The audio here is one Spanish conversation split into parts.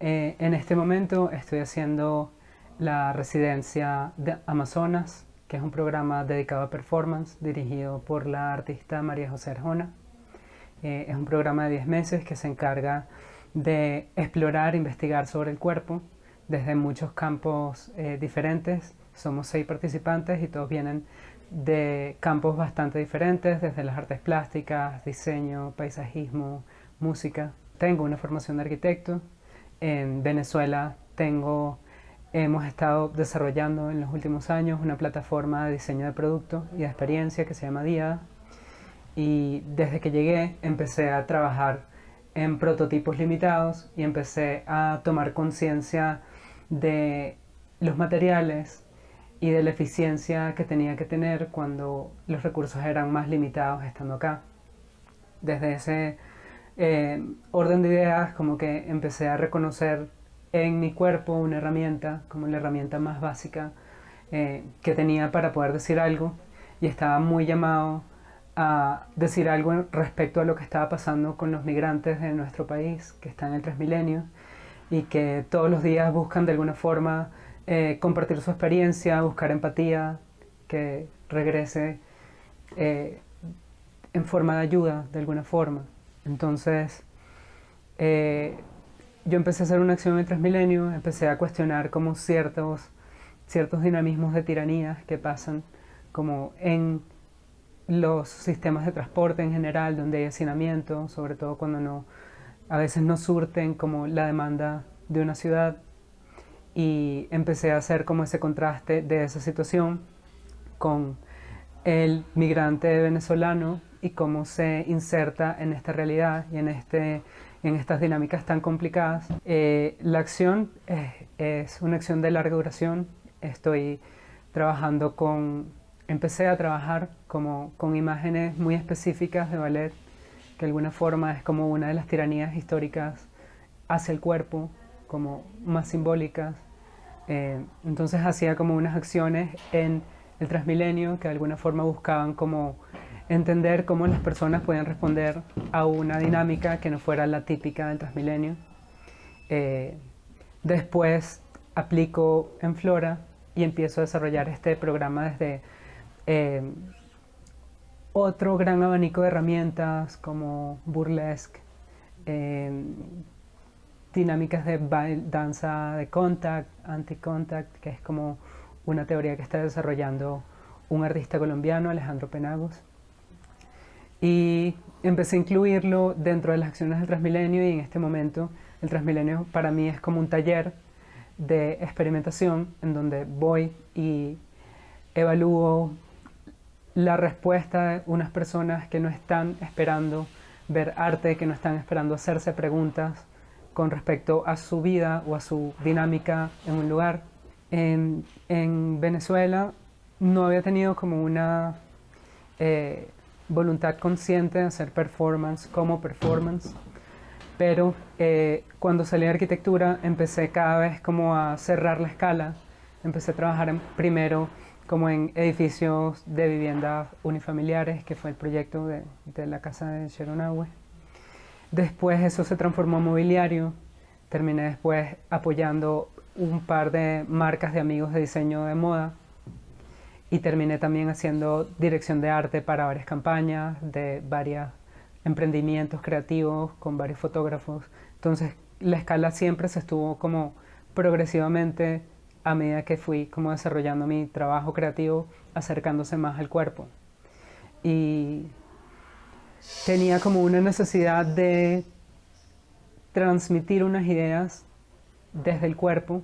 En este momento estoy haciendo la residencia de Amazonas, que es un programa dedicado a performance dirigido por la artista María José Arjona. Es un programa de 10 meses que se encarga de explorar e investigar sobre el cuerpo desde muchos campos diferentes. Somos 6 participantes y todos vienen de campos bastante diferentes, desde las artes plásticas, diseño, paisajismo, música. Tengo una formación de arquitecto. En Venezuela hemos estado desarrollando en los últimos años una plataforma de diseño de producto y de experiencia que se llama Diada. Y desde que llegué empecé a trabajar en prototipos limitados y empecé a tomar conciencia de los materiales y de la eficiencia que tenía que tener cuando los recursos eran más limitados estando acá. Desde ese orden de ideas, como que empecé a reconocer en mi cuerpo una herramienta, como la herramienta más básica que tenía para poder decir algo, y estaba muy llamado a decir algo respecto a lo que estaba pasando con los migrantes de nuestro país, que están en el Transmilenio, y que todos los días buscan de alguna forma compartir su experiencia, buscar empatía, que regrese eh, en forma de ayuda de alguna forma. Entonces, eh, yo empecé a hacer una acción en el Transmilenio, empecé a cuestionar como ciertos dinamismos de tiranías que pasan como en los sistemas de transporte en general, donde hay hacinamiento, sobre todo cuando a veces no surten como la demanda de una ciudad. Y empecé a hacer como ese contraste de esa situación con el migrante venezolano y cómo se inserta en esta realidad y en estas dinámicas tan complicadas. La acción es una acción de larga duración. Estoy trabajando empecé a trabajar como con imágenes muy específicas de ballet, que de alguna forma es como una de las tiranías históricas hacia el cuerpo, como más simbólicas. Entonces hacía como unas acciones en el Transmilenio que de alguna forma buscaban como entender cómo las personas podían responder a una dinámica que no fuera la típica del Transmilenio. Eh, Después aplico en Flora y empiezo a desarrollar este programa desde eh, otro gran abanico de herramientas como burlesque, eh, dinámicas de danza de contact, anti-contact, que es como una teoría que está desarrollando un artista colombiano, Alejandro Penagos. Y empecé a incluirlo dentro de las acciones del Transmilenio, y en este momento el Transmilenio para mí es como un taller de experimentación en donde voy y evalúo la respuesta de unas personas que no están esperando ver arte, que no están esperando hacerse preguntas con respecto a su vida o a su dinámica en un lugar. En Venezuela no había tenido como una eh, voluntad consciente de hacer performance como performance, pero cuando salí de arquitectura empecé cada vez como a cerrar la escala. Empecé a trabajar primero como en edificios de viviendas unifamiliares, que fue el proyecto de la casa de Cheronahue. Después eso se transformó en mobiliario. Terminé después apoyando un par de marcas de amigos de diseño de moda, y terminé también haciendo dirección de arte para varias campañas de varios emprendimientos creativos con varios fotógrafos. Entonces la escala siempre se estuvo como progresivamente, a medida que fui como desarrollando mi trabajo creativo, acercándose más al cuerpo. Y tenía como una necesidad de transmitir unas ideas desde el cuerpo,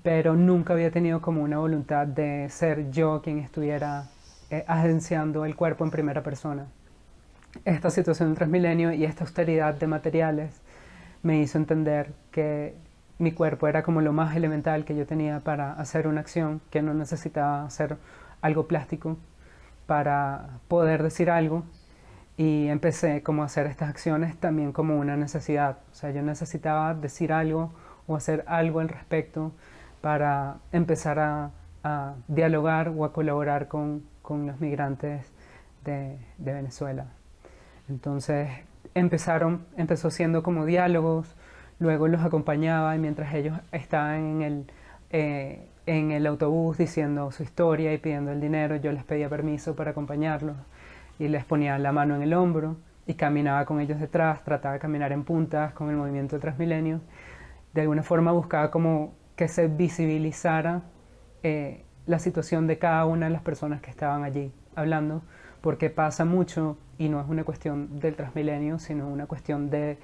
pero nunca había tenido como una voluntad de ser yo quien estuviera agenciando el cuerpo en primera persona. Esta situación del Transmilenio y esta austeridad de materiales me hizo entender que mi cuerpo era como lo más elemental que yo tenía para hacer una acción, que no necesitaba hacer algo plástico para poder decir algo. Y empecé como a hacer estas acciones también como una necesidad. O sea, yo necesitaba decir algo o hacer algo al respecto para empezar a dialogar o a colaborar con los migrantes de Venezuela. Entonces empezó siendo como diálogos, luego los acompañaba y mientras ellos estaban en el autobús diciendo su historia y pidiendo el dinero, yo les pedía permiso para acompañarlos y les ponía la mano en el hombro y caminaba con ellos detrás, trataba de caminar en puntas con el movimiento de Transmilenio. De alguna forma buscaba como que se visibilizara la situación de cada una de las personas que estaban allí hablando, porque pasa mucho y no es una cuestión del Transmilenio, sino una cuestión de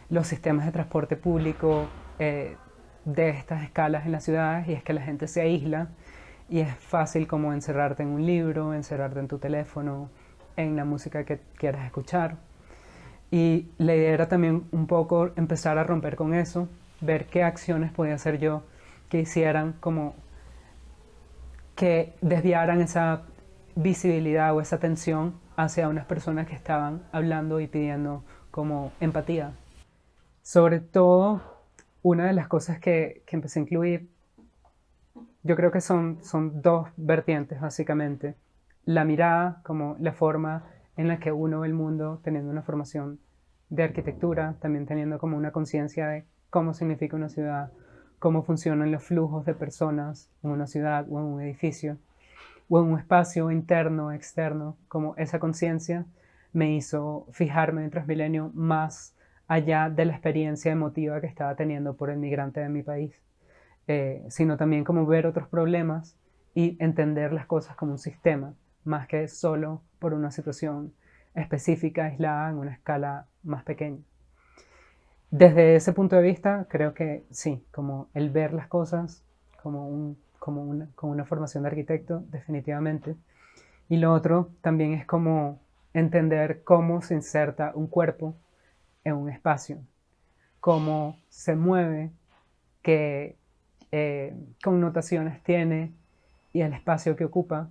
los sistemas de transporte público, de estas escalas en las ciudades, y es que la gente se aísla y es fácil como encerrarte en un libro, encerrarte en tu teléfono, en la música que quieras escuchar. Y la idea era también un poco empezar a romper con eso, ver qué acciones podía hacer yo que hicieran como que desviaran esa visibilidad o esa atención hacia unas personas que estaban hablando y pidiendo como empatía. Sobre todo, una de las cosas que empecé a incluir, yo creo que son dos vertientes básicamente. La mirada, como la forma en la que uno ve el mundo teniendo una formación de arquitectura, también teniendo como una conciencia de cómo significa una ciudad, cómo funcionan los flujos de personas en una ciudad o en un edificio, o en un espacio interno, externo, como esa conciencia me hizo fijarme en Transmilenio más allá de la experiencia emotiva que estaba teniendo por el migrante de mi país, sino también como ver otros problemas y entender las cosas como un sistema, más que solo por una situación específica, aislada, en una escala más pequeña. Desde ese punto de vista, creo que sí, como el ver las cosas como una formación de arquitecto, definitivamente. Y lo otro también es como entender cómo se inserta un cuerpo en un espacio, cómo se mueve, qué connotaciones tiene y el espacio que ocupa